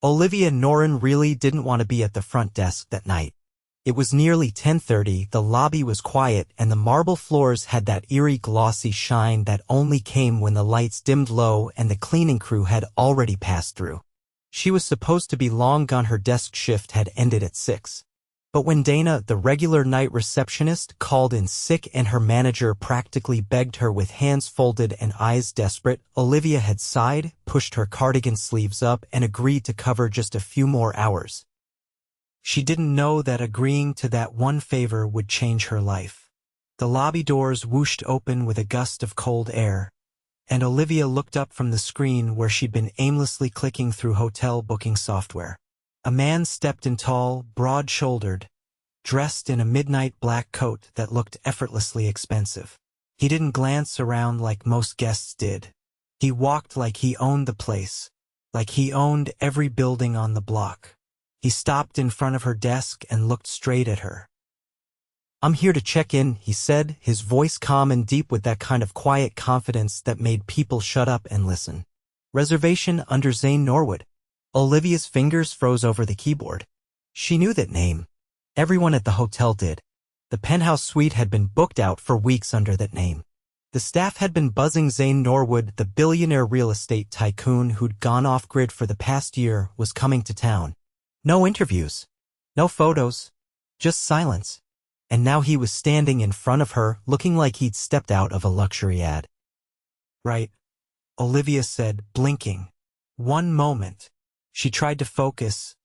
Olivia Norrin really didn't want to be at the front desk that night. It was nearly 10:30, the lobby was quiet, and the marble floors had that eerie glossy shine that only came when the lights dimmed low and the cleaning crew had already passed through. She was supposed to be long gone, her desk shift had ended at 6. But when Dana, the regular night receptionist, called in sick and her manager practically begged her with hands folded and eyes desperate, Olivia had sighed, pushed her cardigan sleeves up, and agreed to cover just a few more hours. She didn't know that agreeing to that one favor would change her life. The lobby doors whooshed open with a gust of cold air, and Olivia looked up from the screen where she'd been aimlessly clicking through hotel booking software. A man stepped in, tall, broad-shouldered, dressed in a midnight black coat that looked effortlessly expensive. He didn't glance around like most guests did. He walked like he owned the place, like he owned every building on the block. He stopped in front of her desk and looked straight at her. "I'm here to check in," he said, his voice calm and deep with that kind of quiet confidence that made people shut up and listen. "Reservation under Zane Norwood." Olivia's fingers froze over the keyboard. She knew that name. Everyone at the hotel did. The penthouse suite had been booked out for weeks under that name. The staff had been buzzing. Zane Norwood, the billionaire real estate tycoon who'd gone off-grid for the past year, was coming to town. No interviews. No photos. Just silence. And now he was standing in front of her, looking like he'd stepped out of a luxury ad. "Right," Olivia said, blinking. One moment. She tried to focus,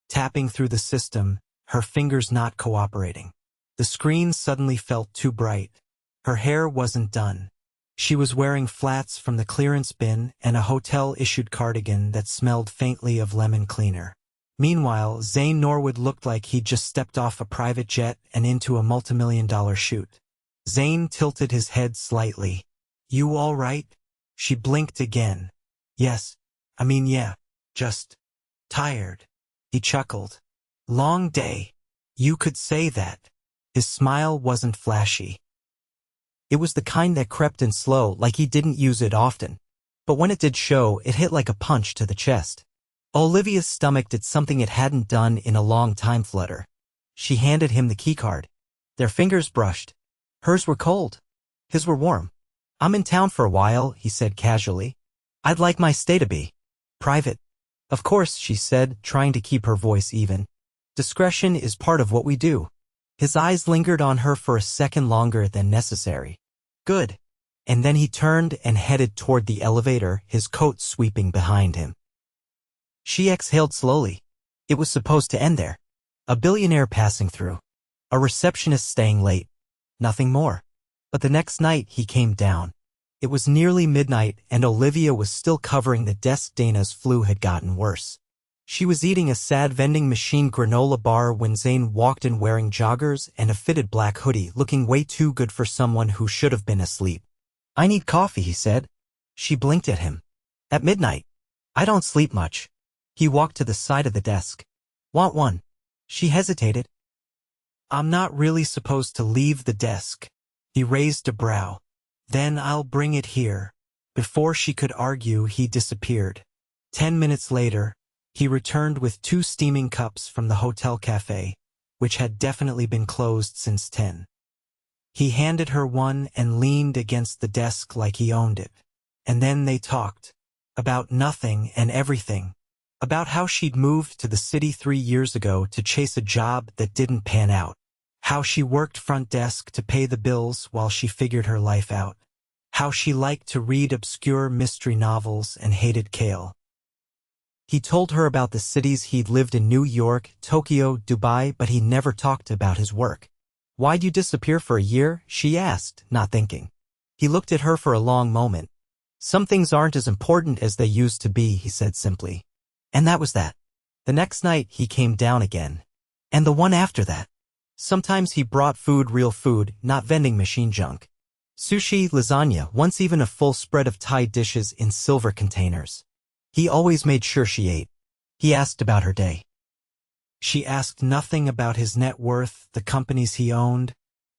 tapping through the system, her fingers not cooperating. The screen suddenly felt too bright. Her hair wasn't done. She was wearing flats from the clearance bin and a hotel-issued cardigan that smelled faintly of lemon cleaner. Meanwhile, Zane Norwood looked like he'd just stepped off a private jet and into a multimillion-dollar shoot. Zane tilted his head slightly. "You all right?" She blinked again. Yeah, just tired." He chuckled. "Long day. You could say that." His smile wasn't flashy. It was the kind that crept in slow, like he didn't use it often. But when it did show, it hit like a punch to the chest. Olivia's stomach did something it hadn't done in a long time: flutter. She handed him the keycard. Their fingers brushed. Hers were cold. His were warm. "I'm in town for a while," he said casually. "I'd like my stay to be private." "Of course," she said, trying to keep her voice even. "Discretion is part of what we do." His eyes lingered on her for a second longer than necessary. "Good." And then he turned and headed toward the elevator, his coat sweeping behind him. She exhaled slowly. It was supposed to end there. A billionaire passing through. A receptionist staying late. Nothing more. But the next night he came down. It was nearly midnight and Olivia was still covering the desk. Dana's flu had gotten worse. She was eating a sad vending machine granola bar when Zane walked in wearing joggers and a fitted black hoodie, looking way too good for someone who should have been asleep. "I need coffee," he said. She blinked at him. "At midnight. I don't sleep much." He walked to the side of the desk. "Want one?" She hesitated. "I'm not really supposed to leave the desk." He raised a brow. "Then I'll bring it here." Before she could argue, he disappeared. 10 minutes later, he returned with 2 steaming cups from the hotel cafe, which had definitely been closed since 10. He handed her one and leaned against the desk like he owned it. And then they talked. About nothing and everything. About how she'd moved to the city 3 years ago to chase a job that didn't pan out. How she worked front desk to pay the bills while she figured her life out. How she liked to read obscure mystery novels and hated kale. He told her about the cities he'd lived in: New York, Tokyo, Dubai, but he never talked about his work. "Why'd you disappear for a year?" she asked, not thinking. He looked at her for a long moment. "Some things aren't as important as they used to be," he said simply. And that was that. The next night he came down again. And the one after that. Sometimes he brought food, real food, not vending machine junk. Sushi, lasagna, once even a full spread of Thai dishes in silver containers. He always made sure she ate. He asked about her day. She asked nothing about his net worth, the companies he owned,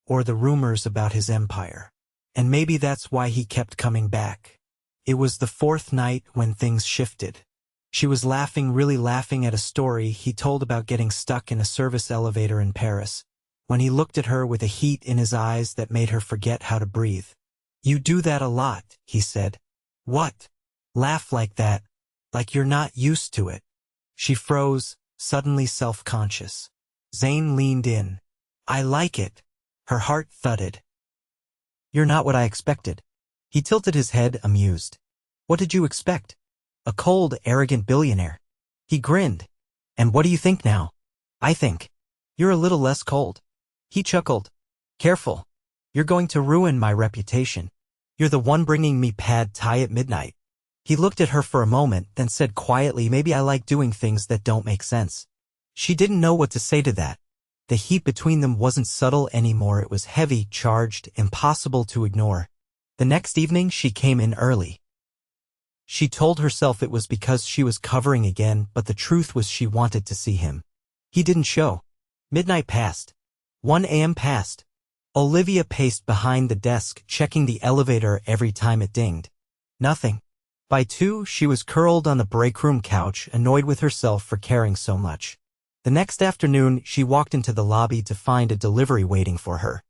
or the rumors about his empire. And maybe that's why he kept coming back. It was the 4th night when things shifted. She was laughing, really laughing at a story he told about getting stuck in a service elevator in Paris, when he looked at her with a heat in his eyes that made her forget how to breathe. "You do that a lot," he said. "What? Laugh like that, like you're not used to it." She froze, suddenly self-conscious. Zane leaned in. "I like it." Her heart thudded. "You're not what I expected." He tilted his head, amused. "What did you expect? A cold, arrogant billionaire." He grinned. "And what do you think now?" "I think you're a little less cold." He chuckled. "Careful. You're going to ruin my reputation. You're the one bringing me pad thai at midnight." He looked at her for a moment, then said quietly, "Maybe I like doing things that don't make sense." She didn't know what to say to that. The heat between them wasn't subtle anymore. It was heavy, charged, impossible to ignore. The next evening she came in early. She told herself it was because she was covering again, but the truth was she wanted to see him. He didn't show. Midnight passed. 1 a.m. passed. Olivia paced behind the desk, checking the elevator every time it dinged. Nothing. By 2, she was curled on the break room couch, annoyed with herself for caring so much. The next afternoon, she walked into the lobby to find a delivery waiting for her.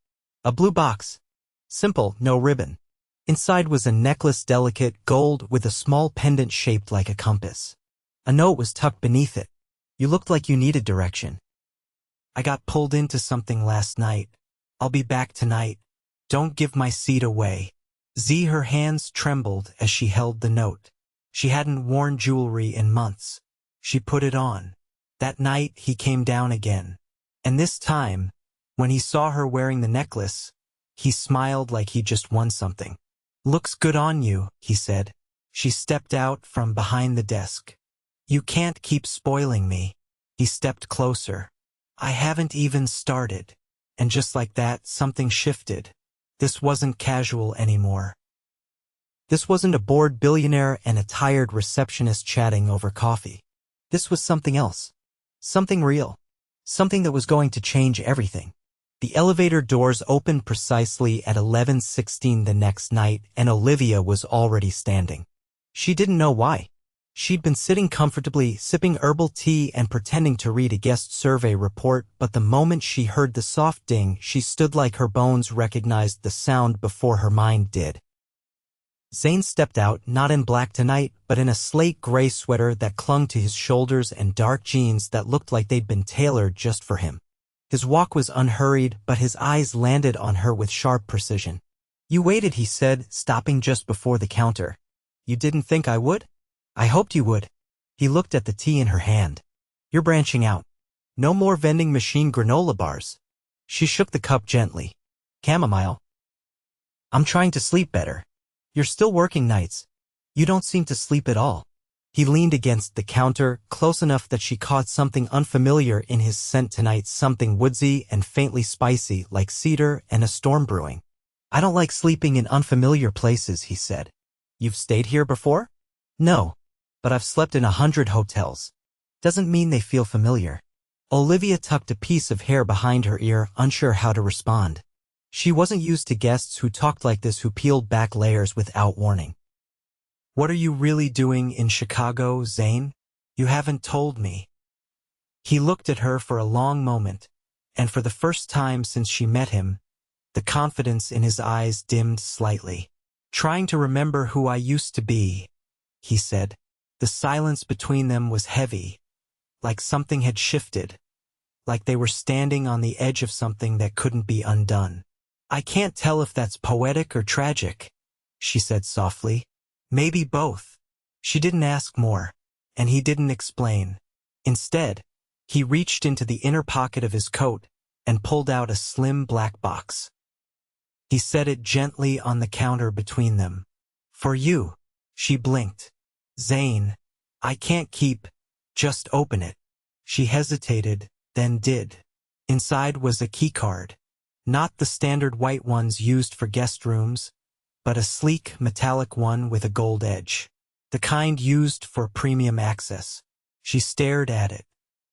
A blue box. Simple, no ribbon. Inside was a necklace, delicate gold with a small pendant shaped like a compass. A note was tucked beneath it. "You looked like you needed direction. I got pulled into something last night. I'll be back tonight. Don't give my seat away." Her hands trembled as she held the note. She hadn't worn jewelry in months. She put it on. That night he came down again. And this time, when he saw her wearing the necklace, he smiled like he just won something. "Looks good on you," he said. She stepped out from behind the desk. "You can't keep spoiling me." He stepped closer. "I haven't even started." And just like that, something shifted. This wasn't casual anymore. This wasn't a bored billionaire and a tired receptionist chatting over coffee. This was something else. Something real. Something that was going to change everything. The elevator doors opened precisely at 11:16 the next night, and Olivia was already standing. She didn't know why. She'd been sitting comfortably, sipping herbal tea and pretending to read a guest survey report, but the moment she heard the soft ding, she stood like her bones recognized the sound before her mind did. Zane stepped out, not in black tonight, but in a slate gray sweater that clung to his shoulders and dark jeans that looked like they'd been tailored just for him. His walk was unhurried, but his eyes landed on her with sharp precision. "You waited," he said, stopping just before the counter. "You didn't think I would?" "I hoped you would." He looked at the tea in her hand. "You're branching out. No more vending machine granola bars." She shook the cup gently. "Chamomile." "I'm trying to sleep better." "You're still working nights. You don't seem to sleep at all." He leaned against the counter, close enough that she caught something unfamiliar in his scent tonight, something woodsy and faintly spicy, like cedar and a storm brewing. "I don't like sleeping in unfamiliar places," he said. "You've stayed here before?" "No, but I've slept in 100 hotels. Doesn't mean they feel familiar." Olivia tucked a piece of hair behind her ear, unsure how to respond. She wasn't used to guests who talked like this, who peeled back layers without warning. "What are you really doing in Chicago, Zane? You haven't told me." He looked at her for a long moment, and for the first time since she met him, the confidence in his eyes dimmed slightly. "Trying to remember who I used to be," he said. The silence between them was heavy, like something had shifted, like they were standing on the edge of something that couldn't be undone. "I can't tell if that's poetic or tragic," she said softly. "Maybe both." She didn't ask more, and he didn't explain. Instead, he reached into the inner pocket of his coat and pulled out a slim black box. He set it gently on the counter between them. "For you." She blinked. "Zane, I can't keep. Just open it." She hesitated, then did. Inside was a keycard. Not the standard white ones used for guest rooms, but a sleek, metallic one with a gold edge. The kind used for premium access. She stared at it.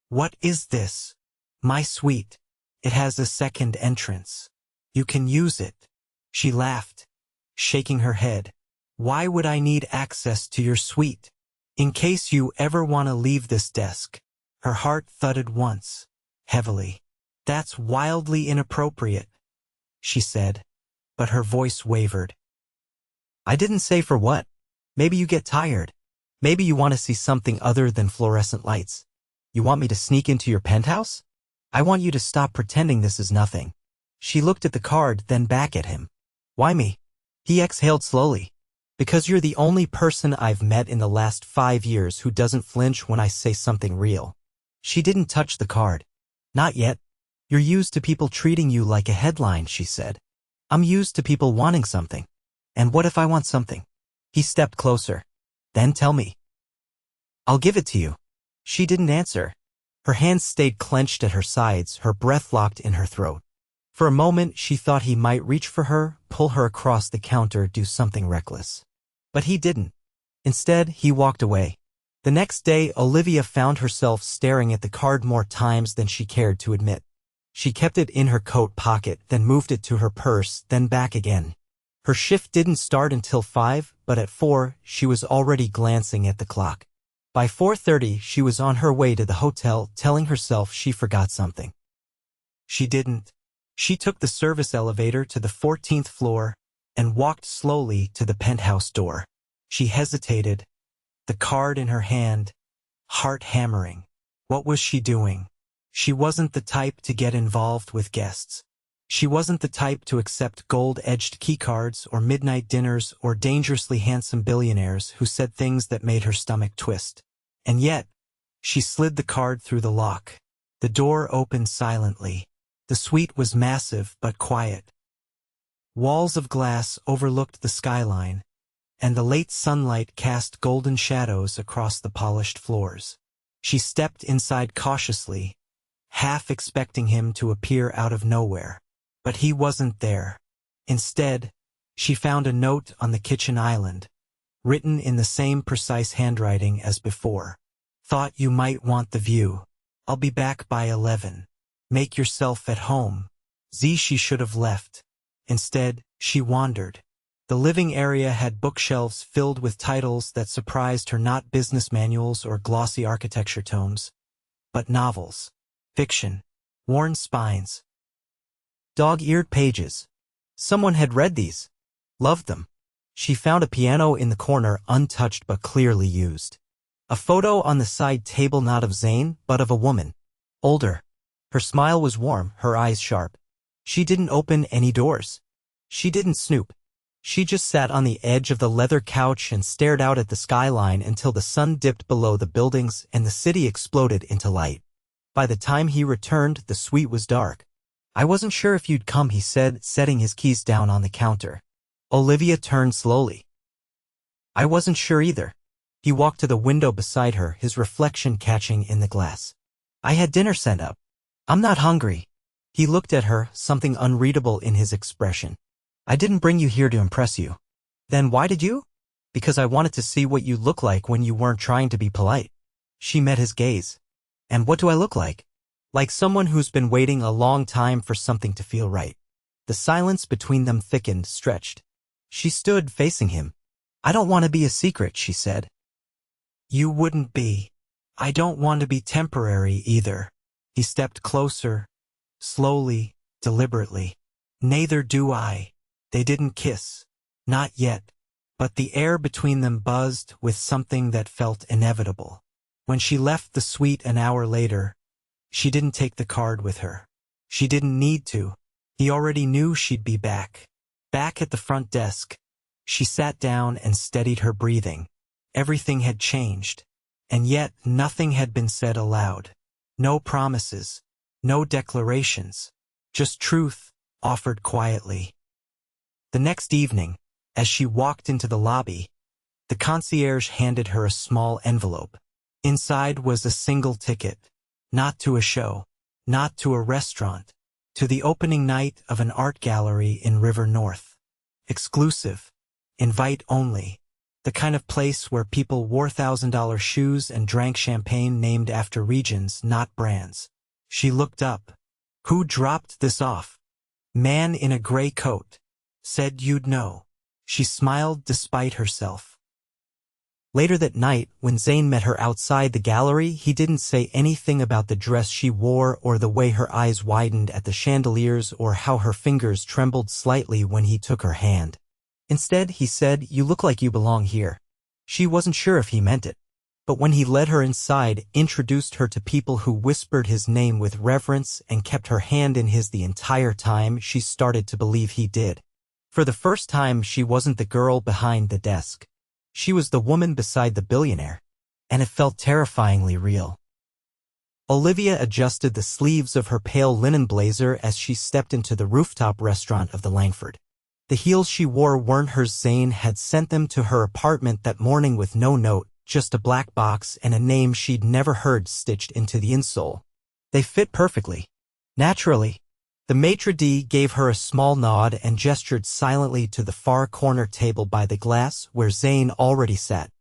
"What is this?" "My suite. It has a second entrance. You can use it." She laughed, shaking her head. "Why would I need access to your suite?" In case you ever want to leave this desk. Her heart thudded once, heavily. That's wildly inappropriate, she said, but her voice wavered. I didn't say for what. Maybe you get tired. Maybe you want to see something other than fluorescent lights. You want me to sneak into your penthouse? I want you to stop pretending this is nothing. She looked at the card, then back at him. Why me? He exhaled slowly. Because you're the only person I've met in the last 5 years who doesn't flinch when I say something real. She didn't touch the card. Not yet. You're used to people treating you like a headline, she said. I'm used to people wanting something. And what if I want something? He stepped closer. Then tell me. I'll give it to you. She didn't answer. Her hands stayed clenched at her sides, her breath locked in her throat. For a moment, she thought he might reach for her, pull her across the counter, do something reckless. But he didn't. Instead, he walked away. The next day, Olivia found herself staring at the card more times than she cared to admit. She kept it in her coat pocket, then moved it to her purse, then back again. Her shift didn't start until 5, but at 4, she was already glancing at the clock. By 4:30, she was on her way to the hotel, telling herself she forgot something. She didn't. She took the service elevator to the 14th floor and walked slowly to the penthouse door. She hesitated, the card in her hand, heart hammering. What was she doing? She wasn't the type to get involved with guests. She wasn't the type to accept gold-edged keycards or midnight dinners or dangerously handsome billionaires who said things that made her stomach twist. And yet, she slid the card through the lock. The door opened silently. The suite was massive but quiet. Walls of glass overlooked the skyline, and the late sunlight cast golden shadows across the polished floors. She stepped inside cautiously, half expecting him to appear out of nowhere. But he wasn't there. Instead, she found a note on the kitchen island, written in the same precise handwriting as before. Thought you might want the view. I'll be back by 11. Make yourself at home. She should have left. Instead, she wandered. The living area had bookshelves filled with titles that surprised her, not business manuals or glossy architecture tomes, but novels, fiction, worn spines, dog-eared pages. Someone had read these, loved them. She found a piano in the corner, untouched but clearly used. A photo on the side table, not of Zane, but of a woman. Older. Her smile was warm, her eyes sharp. She didn't open any doors. She didn't snoop. She just sat on the edge of the leather couch and stared out at the skyline until the sun dipped below the buildings and the city exploded into light. By the time he returned, the suite was dark. I wasn't sure if you'd come, he said, setting his keys down on the counter. Olivia turned slowly. I wasn't sure either. He walked to the window beside her, his reflection catching in the glass. I had dinner sent up. I'm not hungry. He looked at her, something unreadable in his expression. I didn't bring you here to impress you. Then why did you? Because I wanted to see what you look like when you weren't trying to be polite. She met his gaze. And what do I look like? Like someone who's been waiting a long time for something to feel right. The silence between them thickened, stretched. She stood facing him. I don't want to be a secret, she said. You wouldn't be. I don't want to be temporary either. He stepped closer, slowly, deliberately. Neither do I. They didn't kiss. Not yet. But the air between them buzzed with something that felt inevitable. When she left the suite an hour later, she didn't take the card with her. She didn't need to. He already knew she'd be back. Back at the front desk. She sat down and steadied her breathing. Everything had changed. And yet nothing had been said aloud. No promises. No declarations. Just truth, offered quietly. The next evening, as she walked into the lobby, the concierge handed her a small envelope. Inside was a single ticket. Not to a show, not to a restaurant, to the opening night of an art gallery in River North. Exclusive, invite only, the kind of place where people wore $1,000 shoes and drank champagne named after regions, not brands. She looked up. Who dropped this off? Man in a gray coat. Said you'd know. She smiled despite herself. Later that night, when Zane met her outside the gallery, he didn't say anything about the dress she wore or the way her eyes widened at the chandeliers or how her fingers trembled slightly when he took her hand. Instead, he said, "You look like you belong here." She wasn't sure if he meant it. But when he led her inside, introduced her to people who whispered his name with reverence and kept her hand in his the entire time, she started to believe he did. For the first time, she wasn't the girl behind the desk. She was the woman beside the billionaire, and it felt terrifyingly real. Olivia adjusted the sleeves of her pale linen blazer as she stepped into the rooftop restaurant of the Langford. The heels she wore weren't hers. Zane had sent them to her apartment that morning with no note, just a black box and a name she'd never heard stitched into the insole. They fit perfectly. Naturally. The maitre d' gave her a small nod and gestured silently to the far corner table by the glass where Zane already sat.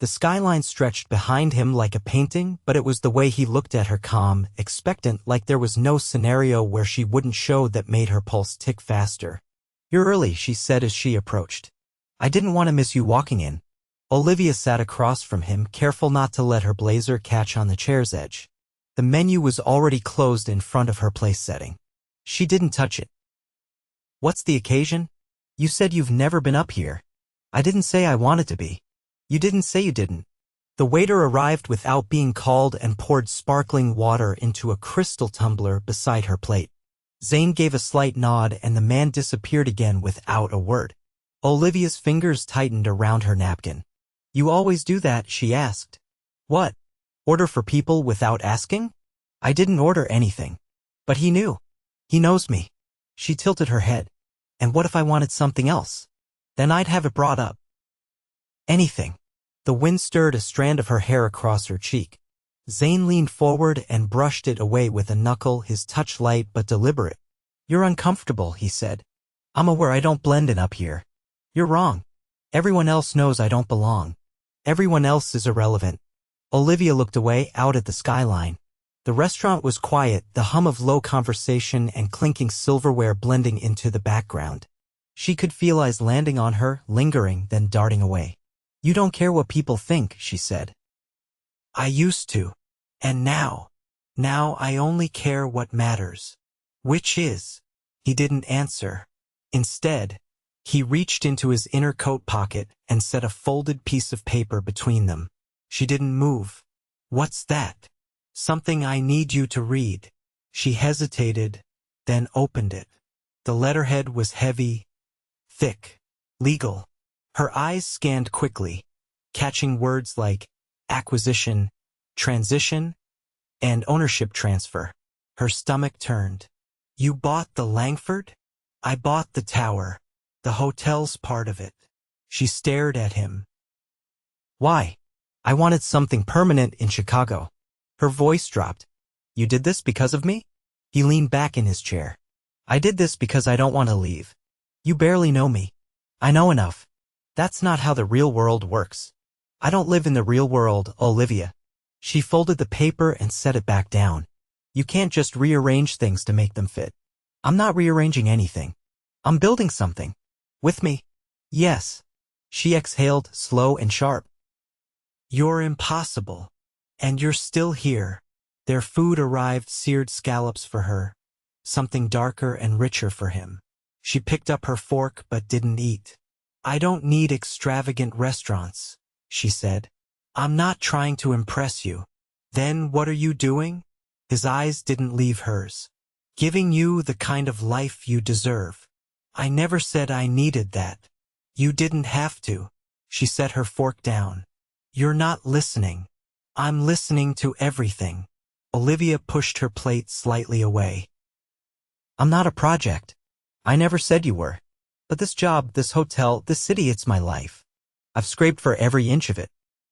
The skyline stretched behind him like a painting, but it was the way he looked at her, calm, expectant, like there was no scenario where she wouldn't show, that made her pulse tick faster. "You're early," she said as she approached. "I didn't want to miss you walking in." Olivia sat across from him, careful not to let her blazer catch on the chair's edge. The menu was already closed in front of her place setting. She didn't touch it. "What's the occasion? You said you've never been up here." "I didn't say I wanted to be." "You didn't say you didn't." The waiter arrived without being called and poured sparkling water into a crystal tumbler beside her plate. Zane gave a slight nod and the man disappeared again without a word. Olivia's fingers tightened around her napkin. "You always do that?" she asked. "What? Order for people without asking?" "I didn't order anything." "But he knew." "He knows me." She tilted her head. "And what if I wanted something else? Then I'd have it brought up." "Anything." The wind stirred a strand of her hair across her cheek. Zane leaned forward and brushed it away with a knuckle, his touch light but deliberate. "You're uncomfortable," he said. "I'm aware I don't blend in up here." "You're wrong. Everyone else knows I don't belong. Everyone else is irrelevant." Olivia looked away, out at the skyline. The restaurant was quiet, the hum of low conversation and clinking silverware blending into the background. She could feel eyes landing on her, lingering, then darting away. "You don't care what people think," she said. "I used to. And now I only care what matters." "Which is?" He didn't answer. Instead, he reached into his inner coat pocket and set a folded piece of paper between them. She didn't move. "What's that?" "Something I need you to read." She hesitated, then opened it. The letterhead was heavy, thick, legal. Her eyes scanned quickly, catching words like acquisition, transition, and ownership transfer. Her stomach turned. "You bought the Langford?" "I bought the tower. The hotel's part of it." She stared at him. "Why?" "I wanted something permanent in Chicago." Her voice dropped. "You did this because of me?" He leaned back in his chair. "I did this because I don't want to leave. You barely know me." "I know enough." "That's not how the real world works." "I don't live in the real world, Olivia." She folded the paper and set it back down. "You can't just rearrange things to make them fit." "I'm not rearranging anything. I'm building something. With me." "Yes." She exhaled, slow and sharp. "You're impossible. And you're still here." Their food arrived, seared scallops for her, something darker and richer for him. She picked up her fork but didn't eat. "I don't need extravagant restaurants," she said. "I'm not trying to impress you." "Then what are you doing?" His eyes didn't leave hers. "Giving you the kind of life you deserve." "I never said I needed that." "You didn't have to." She set her fork down. "You're not listening." "I'm listening to everything." Olivia pushed her plate slightly away. "I'm not a project. I never said you were. But this job, this hotel, this city, it's my life. I've scraped for every inch of it.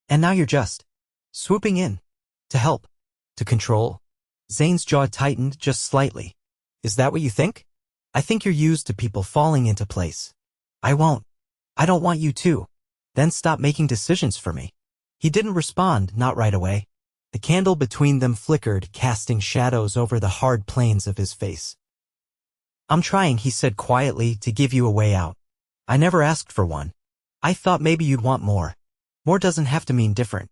And now you're just swooping in. To help. To control." Zane's jaw tightened just slightly. "Is that what you think?" "I think you're used to people falling into place." "I won't. I don't want you to." "Then stop making decisions for me." He didn't respond, not right away. The candle between them flickered, casting shadows over the hard planes of his face. "I'm trying," he said quietly, "to give you a way out. I never asked for one. I thought maybe you'd want more." More doesn't have to mean different.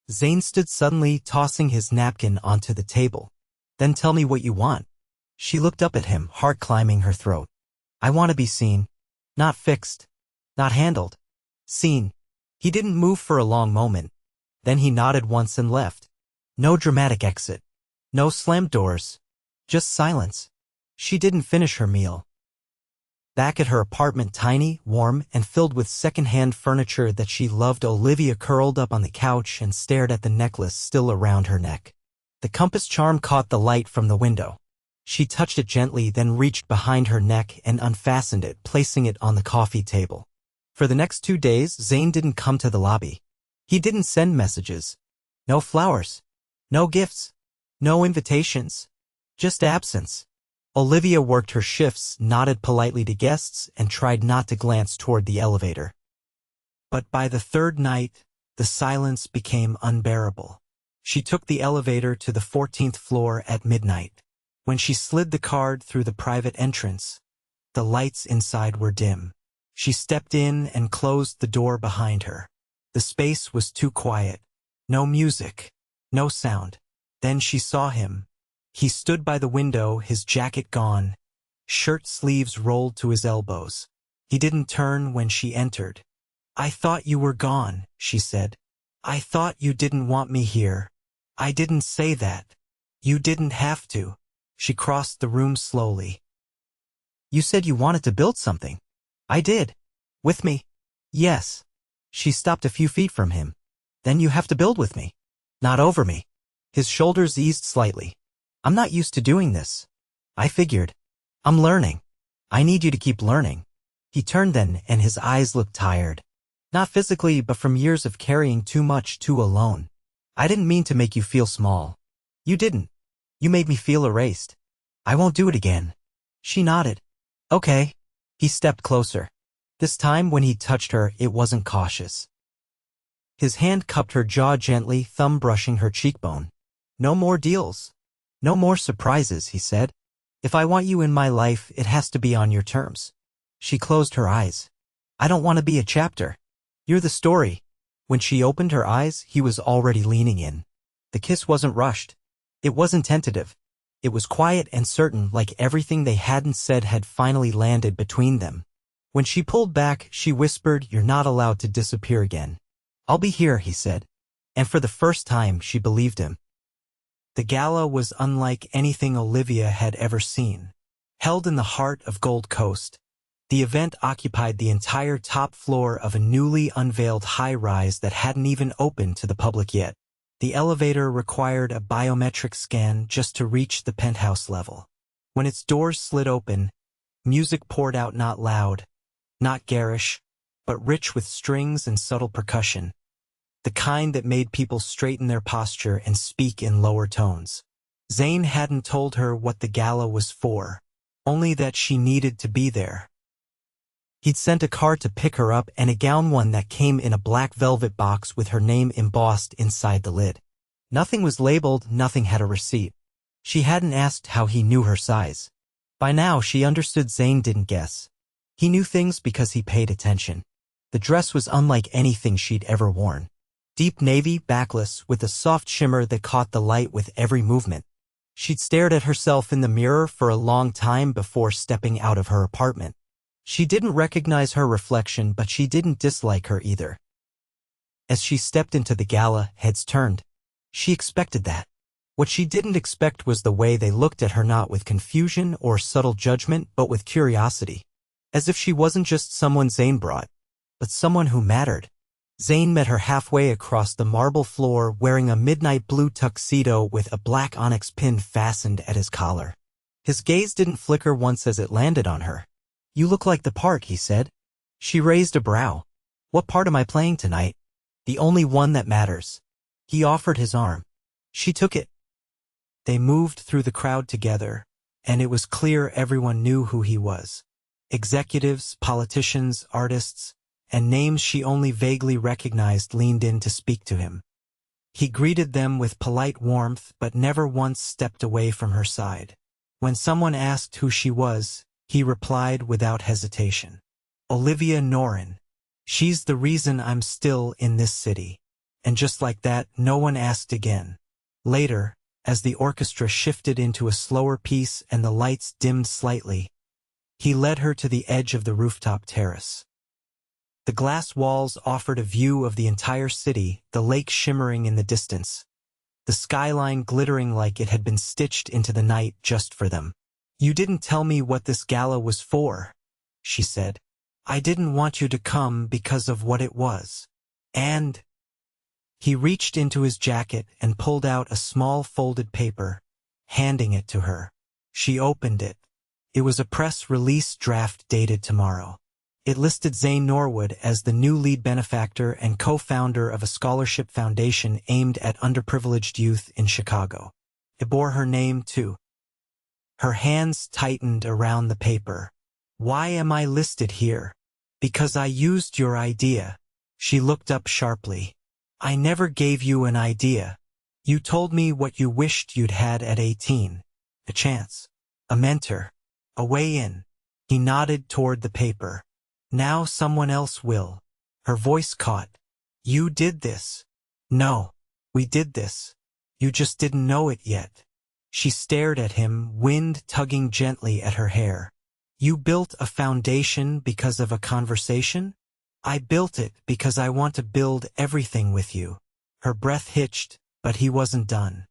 Zane stood suddenly, tossing his napkin onto the table. Then tell me what you want. She looked up at him, heart climbing her throat. I want to be seen. Not fixed. Not handled. Seen. He didn't move for a long moment. Then he nodded once and left. No dramatic exit. No slammed doors. Just silence. She didn't finish her meal. Back at her apartment, tiny, warm, and filled with second-hand furniture that she loved, Olivia curled up on the couch and stared at the necklace still around her neck. The compass charm caught the light from the window. She touched it gently, then reached behind her neck and unfastened it, placing it on the coffee table. For the next 2 days, Zane didn't come to the lobby. He didn't send messages. No flowers. No gifts. No invitations. Just absence. Olivia worked her shifts, nodded politely to guests, and tried not to glance toward the elevator. But by the third night, the silence became unbearable. She took the elevator to the 14th floor at midnight. When she slid the card through the private entrance, the lights inside were dim. She stepped in and closed the door behind her. The space was too quiet. No music. No sound. Then she saw him. He stood by the window, his jacket gone, shirt sleeves rolled to his elbows. He didn't turn when she entered. I thought you were gone, she said. I thought you didn't want me here. I didn't say that. You didn't have to. She crossed the room slowly. You said you wanted to build something. I did. With me? Yes. She stopped a few feet from him. Then you have to build with me. Not over me. His shoulders eased slightly. I'm not used to doing this. I figured. I'm learning. I need you to keep learning. He turned then, and his eyes looked tired. Not physically, but from years of carrying too much too alone. I didn't mean to make you feel small. You didn't. You made me feel erased. I won't do it again. She nodded. Okay. He stepped closer. This time when he touched her, it wasn't cautious. His hand cupped her jaw gently, thumb brushing her cheekbone. No more deals. No more surprises, he said. If I want you in my life, it has to be on your terms. She closed her eyes. I don't want to be a chapter. You're the story. When she opened her eyes, he was already leaning in. The kiss wasn't rushed. It wasn't tentative. It was quiet and certain, like everything they hadn't said had finally landed between them. When she pulled back, she whispered, You're not allowed to disappear again. I'll be here, he said. And for the first time, she believed him. The gala was unlike anything Olivia had ever seen. Held in the heart of Gold Coast, the event occupied the entire top floor of a newly unveiled high-rise that hadn't even opened to the public yet. The elevator required a biometric scan just to reach the penthouse level. When its doors slid open, music poured out, not loud, not garish, but rich with strings and subtle percussion. The kind that made people straighten their posture and speak in lower tones. Zane hadn't told her what the gala was for, only that she needed to be there. He'd sent a car to pick her up and a gown, one that came in a black velvet box with her name embossed inside the lid. Nothing was labeled, nothing had a receipt. She hadn't asked how he knew her size. By now she understood Zane didn't guess. He knew things because he paid attention. The dress was unlike anything she'd ever worn. Deep navy, backless, with a soft shimmer that caught the light with every movement. She'd stared at herself in the mirror for a long time before stepping out of her apartment. She didn't recognize her reflection, but she didn't dislike her either. As she stepped into the gala, heads turned. She expected that. What she didn't expect was the way they looked at her, not with confusion or subtle judgment, but with curiosity. As if she wasn't just someone Zane brought, but someone who mattered. Zane met her halfway across the marble floor, wearing a midnight blue tuxedo with a black onyx pin fastened at his collar. His gaze didn't flicker once as it landed on her. You look like the part, he said. She raised a brow. What part am I playing tonight? The only one that matters. He offered his arm. She took it. They moved through the crowd together, and it was clear everyone knew who he was. Executives, politicians, artists, and names she only vaguely recognized leaned in to speak to him. He greeted them with polite warmth, but never once stepped away from her side. When someone asked who she was, he replied without hesitation. Olivia Norrin. She's the reason I'm still in this city. And just like that, no one asked again. Later, as the orchestra shifted into a slower piece and the lights dimmed slightly, he led her to the edge of the rooftop terrace. The glass walls offered a view of the entire city, the lake shimmering in the distance, the skyline glittering like it had been stitched into the night just for them. "You didn't tell me what this gala was for," she said. "I didn't want you to come because of what it was." And he reached into his jacket and pulled out a small folded paper, handing it to her. She opened it. It was a press release draft dated tomorrow. It listed Zane Norwood as the new lead benefactor and co-founder of a scholarship foundation aimed at underprivileged youth in Chicago. It bore her name, too. Her hands tightened around the paper. "Why am I listed here?" "Because I used your idea." She looked up sharply. "I never gave you an idea. You told me what you wished you'd had at 18. A chance. A mentor. A way in." He nodded toward the paper. "Now someone else will." Her voice caught. "You did this." "No. We did this. You just didn't know it yet." She stared at him, wind tugging gently at her hair. "You built a foundation because of a conversation?" "I built it because I want to build everything with you." Her breath hitched, but he wasn't done.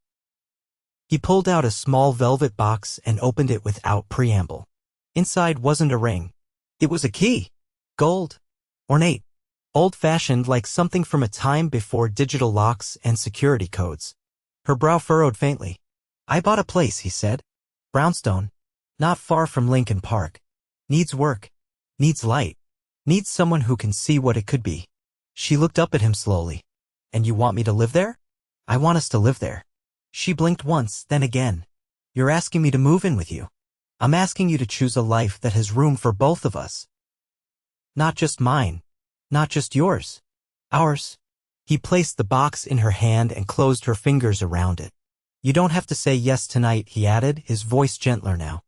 He pulled out a small velvet box and opened it without preamble. Inside wasn't a ring. It was a key. Gold. Ornate. Old-fashioned, like something from a time before digital locks and security codes. Her brow furrowed faintly. "I bought a place," he said. "Brownstone. Not far from Lincoln Park. Needs work. Needs light. Needs someone who can see what it could be." She looked up at him slowly. "And you want me to live there?" "I want us to live there." She blinked once, then again. "You're asking me to move in with you. I'm asking you to choose a life that has room for both of us. Not just mine. Not just yours. Ours." He placed the box in her hand and closed her fingers around it. "You don't have to say yes tonight," he added, his voice gentler now.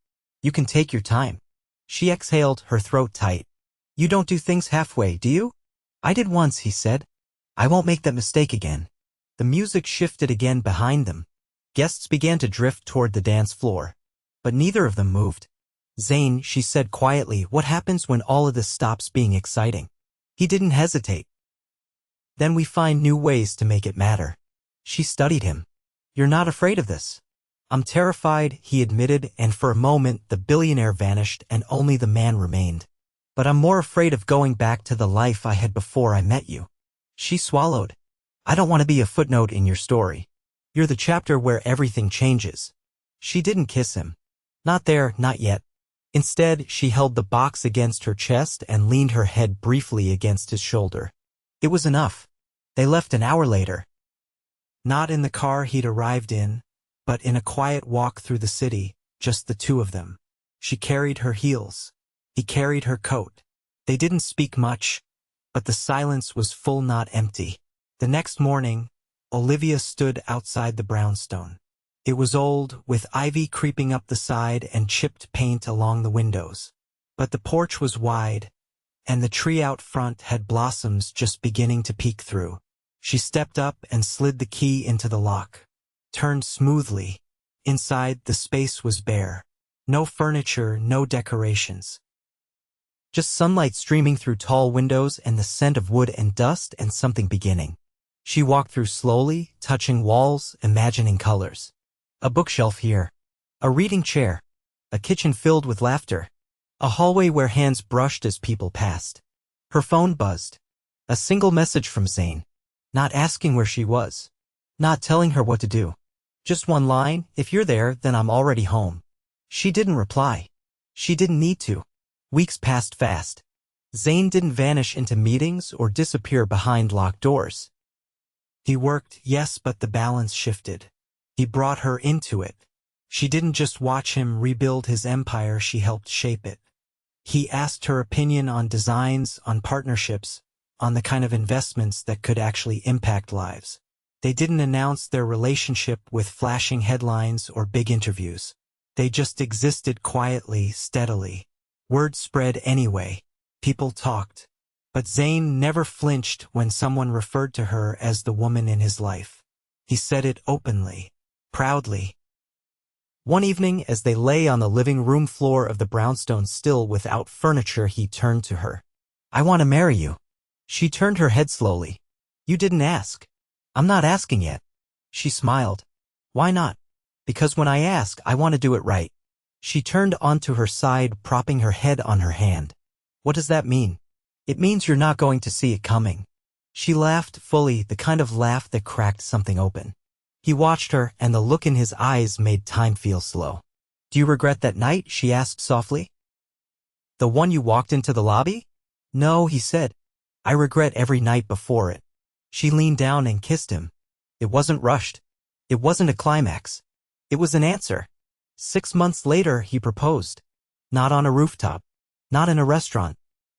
"You can take your time." She exhaled, her throat tight. "You don't do things halfway, do you?" "I did once," he said. "I won't make that mistake again." The music shifted again behind them. Guests began to drift toward the dance floor. But neither of them moved. "Zane," she said quietly, "what happens when all of this stops being exciting?" He didn't hesitate. "Then we find new ways to make it matter." She studied him. "You're not afraid of this?" "I'm terrified," he admitted, and for a moment the billionaire vanished and only the man remained. "But I'm more afraid of going back to the life I had before I met you." She swallowed. "I don't want to be a footnote in your story. You're the chapter where everything changes." She didn't kiss him. Not there, not yet. Instead, she held the box against her chest and leaned her head briefly against his shoulder. It was enough. They left an hour later. Not in the car he'd arrived in, but in a quiet walk through the city, just the two of them. She carried her heels. He carried her coat. They didn't speak much, but the silence was full, not empty. The next morning, Olivia stood outside the brownstone. It was old, with ivy creeping up the side and chipped paint along the windows. But the porch was wide, and the tree out front had blossoms just beginning to peek through. She stepped up and slid the key into the lock. Turned smoothly. Inside, the space was bare. No furniture, no decorations. Just sunlight streaming through tall windows and the scent of wood and dust and something beginning. She walked through slowly, touching walls, imagining colors. A bookshelf here. A reading chair. A kitchen filled with laughter. A hallway where hands brushed as people passed. Her phone buzzed. A single message from Zane. Not asking where she was. Not telling her what to do. Just one line, "If you're there, then I'm already home." She didn't reply. She didn't need to. Weeks passed fast. Zane didn't vanish into meetings or disappear behind locked doors. He worked, yes, but the balance shifted. He brought her into it. She didn't just watch him rebuild his empire, she helped shape it. He asked her opinion on designs, on partnerships, on the kind of investments that could actually impact lives. They didn't announce their relationship with flashing headlines or big interviews. They just existed quietly, steadily. Word spread anyway. People talked. But Zane never flinched when someone referred to her as the woman in his life. He said it openly, proudly. One evening, as they lay on the living room floor of the brownstone still without furniture, he turned to her. "I want to marry you." She turned her head slowly. "You didn't ask." "I'm not asking yet." She smiled. "Why not?" "Because when I ask, I want to do it right." She turned onto her side, propping her head on her hand. "What does that mean?" "It means you're not going to see it coming." She laughed fully, the kind of laugh that cracked something open. He watched her, and the look in his eyes made time feel slow. "Do you regret that night?" she asked softly. "The one you walked into the lobby?" "No," he said. "I regret every night before it." She leaned down and kissed him. It wasn't rushed. It wasn't a climax. It was an answer. 6 months later, he proposed. Not on a rooftop. Not in a restaurant.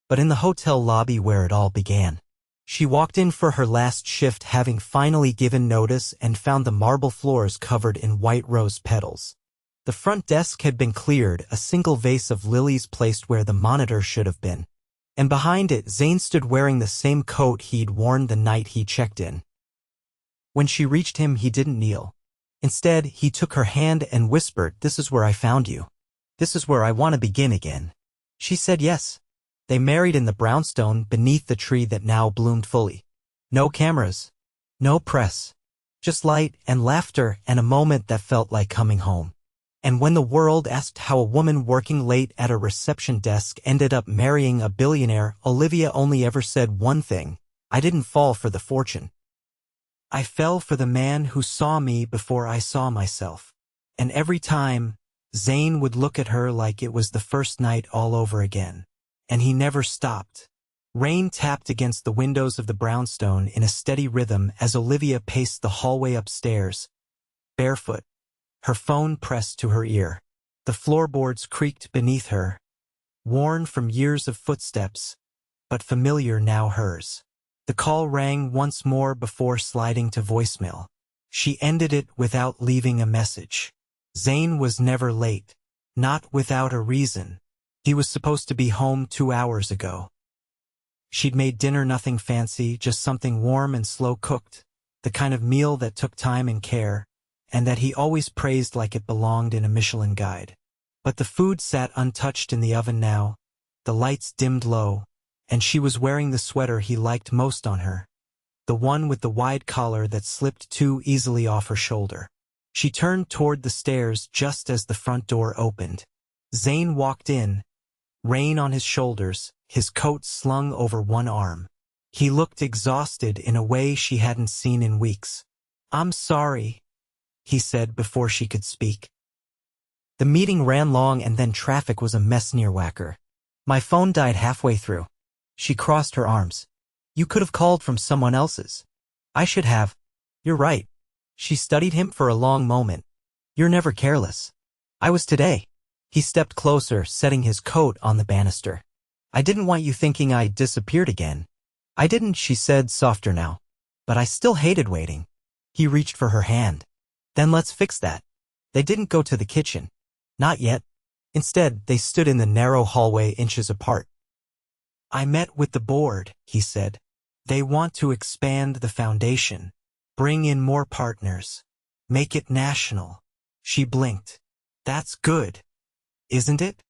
But in the hotel lobby where it all began. She walked in for her last shift, having finally given notice, and found the marble floors covered in white rose petals. The front desk had been cleared, a single vase of lilies placed where the monitor should have been. And behind it, Zane stood wearing the same coat he'd worn the night he checked in. When she reached him, he didn't kneel. Instead, he took her hand and whispered, "This is where I found you. This is where I want to begin again." She said yes. They married in the brownstone beneath the tree that now bloomed fully. No cameras. No press. Just light and laughter and a moment that felt like coming home. And when the world asked how a woman working late at a reception desk ended up marrying a billionaire, Olivia only ever said one thing: "I didn't fall for the fortune. I fell for the man who saw me before I saw myself." And every time, Zane would look at her like it was the first night all over again. And he never stopped. Rain tapped against the windows of the brownstone in a steady rhythm as Olivia paced the hallway upstairs, barefoot, her phone pressed to her ear. The floorboards creaked beneath her, worn from years of footsteps, but familiar now hers. The call rang once more before sliding to voicemail. She ended it without leaving a message. Zane was never late. Not without a reason. He was supposed to be home 2 hours ago. She'd made dinner nothing fancy, just something warm and slow cooked, the kind of meal that took time and care, and that he always praised like it belonged in a Michelin guide. But the food sat untouched in the oven now, the lights dimmed low, and she was wearing the sweater he liked most on her, the one with the wide collar that slipped too easily off her shoulder. She turned toward the stairs just as the front door opened. Zane walked in, rain on his shoulders, his coat slung over one arm. He looked exhausted in a way she hadn't seen in weeks. "I'm sorry," he said before she could speak. The meeting ran long and then traffic was a mess near Wacker. "My phone died halfway through." She crossed her arms. "You could have called from someone else's." "I should have." "You're right." She studied him for a long moment. "You're never careless." "I was today." He stepped closer, setting his coat on the banister. "I didn't want you thinking I disappeared again." "I didn't," she said, softer now. "But I still hated waiting." He reached for her hand. "Then let's fix that." They didn't go to the kitchen. Not yet. Instead, they stood in the narrow hallway inches apart. "I met with the board," he said. "They want to expand the foundation. Bring in more partners. Make it national." She blinked. "That's good. Isn't it?"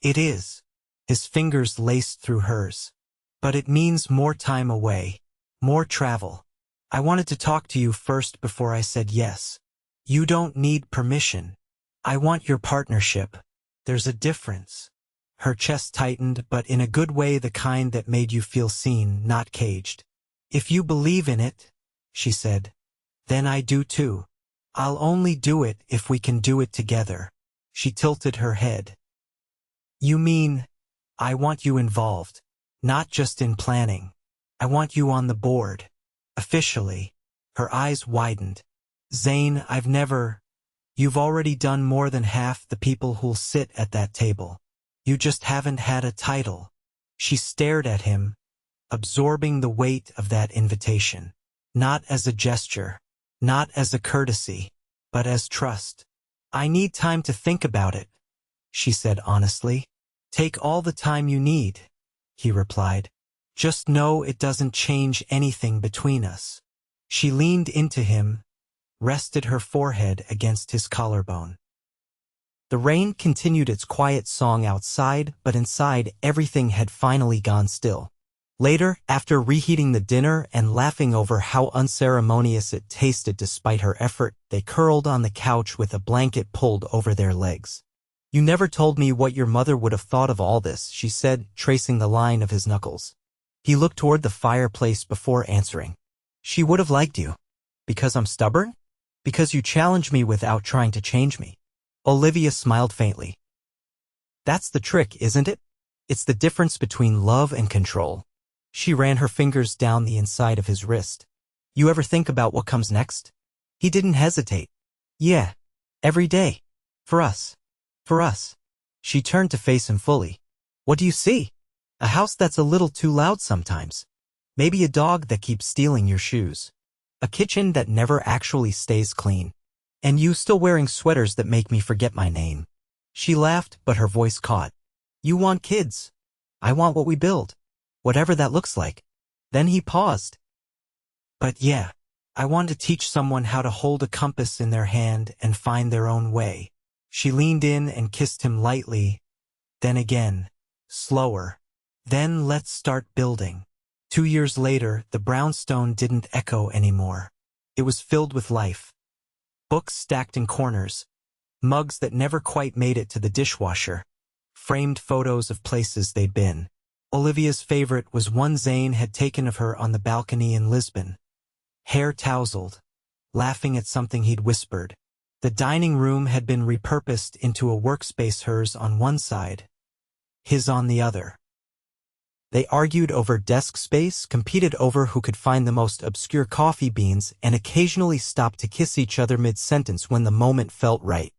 "It is." His fingers laced through hers. "But it means more time away. More travel. I wanted to talk to you first before I said yes. You don't need permission. I want your partnership. There's a difference." Her chest tightened, but in a good way, the kind that made you feel seen, not caged. "If you believe in it," she said, "then I do too. I'll only do it if we can do it together." She tilted her head. "You mean, I want you involved, not just in planning. I want you on the board. Officially." Her eyes widened. "Zane, you've already done more than half the people who'll sit at that table. You just haven't had a title." She stared at him, absorbing the weight of that invitation. Not as a gesture, not as a courtesy, but as trust. "I need time to think about it," she said honestly. "Take all the time you need," he replied. Just know it doesn't change anything between us. She leaned into him, rested her forehead against his collarbone. The rain continued its quiet song outside, but inside everything had finally gone still. Later, after reheating the dinner and laughing over how unceremonious it tasted despite her effort, they curled on the couch with a blanket pulled over their legs. "You never told me what your mother would have thought of all this," she said, tracing the line of his knuckles. He looked toward the fireplace before answering. "She would have liked you. Because I'm stubborn? Because you challenge me without trying to change me." Olivia smiled faintly. "That's the trick, isn't it? It's the difference between love and control." She ran her fingers down the inside of his wrist. "You ever think about what comes next?" He didn't hesitate. "Yeah. Every day. For us. For us." She turned to face him fully. "What do you see? A house that's a little too loud sometimes. Maybe a dog that keeps stealing your shoes. A kitchen that never actually stays clean. And you still wearing sweaters that make me forget my name." She laughed, but her voice caught. "You want kids. I want what we build. Whatever that looks like." Then he paused. "But yeah, I want to teach someone how to hold a compass in their hand and find their own way." She leaned in and kissed him lightly, then again, slower. "Then let's start building." 2 years later, the brownstone didn't echo anymore. It was filled with life. Books stacked in corners, mugs that never quite made it to the dishwasher, framed photos of places they'd been. Olivia's favorite was one Zane had taken of her on the balcony in Lisbon. Hair tousled, laughing at something he'd whispered. The dining room had been repurposed into a workspace, hers on one side, his on the other. They argued over desk space, competed over who could find the most obscure coffee beans, and occasionally stopped to kiss each other mid-sentence when the moment felt right.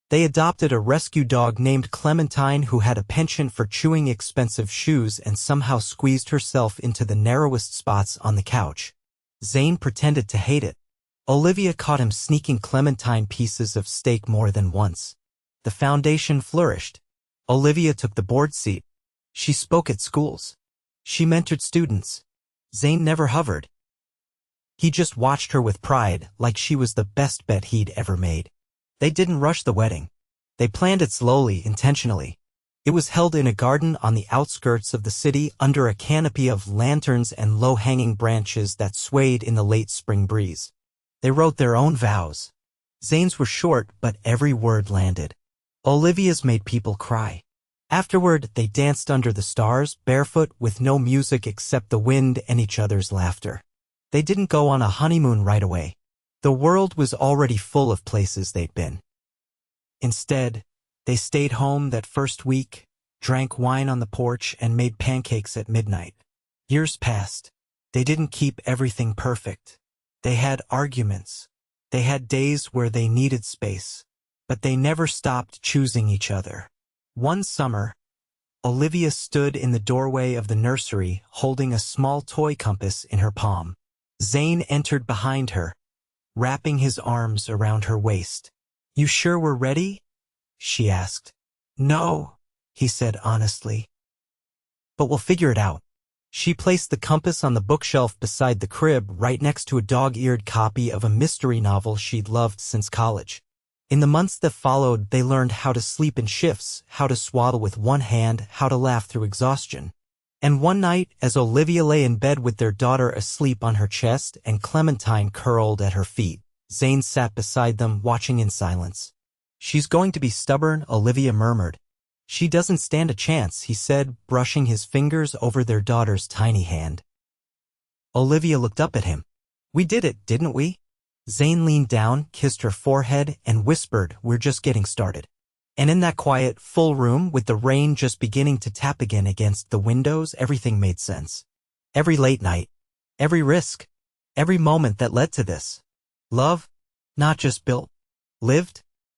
They adopted a rescue dog named Clementine who had a penchant for chewing expensive shoes and somehow squeezed herself into the narrowest spots on the couch. Zane pretended to hate it. Olivia caught him sneaking Clementine pieces of steak more than once. The foundation flourished. Olivia took the board seat. She spoke at schools. She mentored students. Zane never hovered. He just watched her with pride, like she was the best bet he'd ever made. They didn't rush the wedding. They planned it slowly, intentionally. It was held in a garden on the outskirts of the city under a canopy of lanterns and low-hanging branches that swayed in the late spring breeze. They wrote their own vows. Zane's were short, but every word landed. Olivia's made people cry. Afterward, they danced under the stars, barefoot, with no music except the wind and each other's laughter. They didn't go on a honeymoon right away. The world was already full of places they'd been. Instead, they stayed home that first week, drank wine on the porch, and made pancakes at midnight. Years passed. They didn't keep everything perfect. They had arguments. They had days where they needed space. But they never stopped choosing each other. One summer, Olivia stood in the doorway of the nursery, holding a small toy compass in her palm. Zane entered behind her, wrapping his arms around her waist. "You sure we're ready?" she asked. "No," he said honestly. "But we'll figure it out." She placed the compass on the bookshelf beside the crib, right next to a dog-eared copy of a mystery novel she'd loved since college. In the months that followed, they learned how to sleep in shifts, how to swaddle with one hand, how to laugh through exhaustion. And one night, as Olivia lay in bed with their daughter asleep on her chest and Clementine curled at her feet, Zane sat beside them, watching in silence. "She's going to be stubborn," Olivia murmured. "She doesn't stand a chance," he said, brushing his fingers over their daughter's tiny hand. Olivia looked up at him. "We did it, didn't we?" Zane leaned down, kissed her forehead, and whispered, "We're just getting started." And in that quiet, full room, with the rain just beginning to tap again against the windows, everything made sense. Every late night, every risk, every moment that led to this. Love, not just built, lived.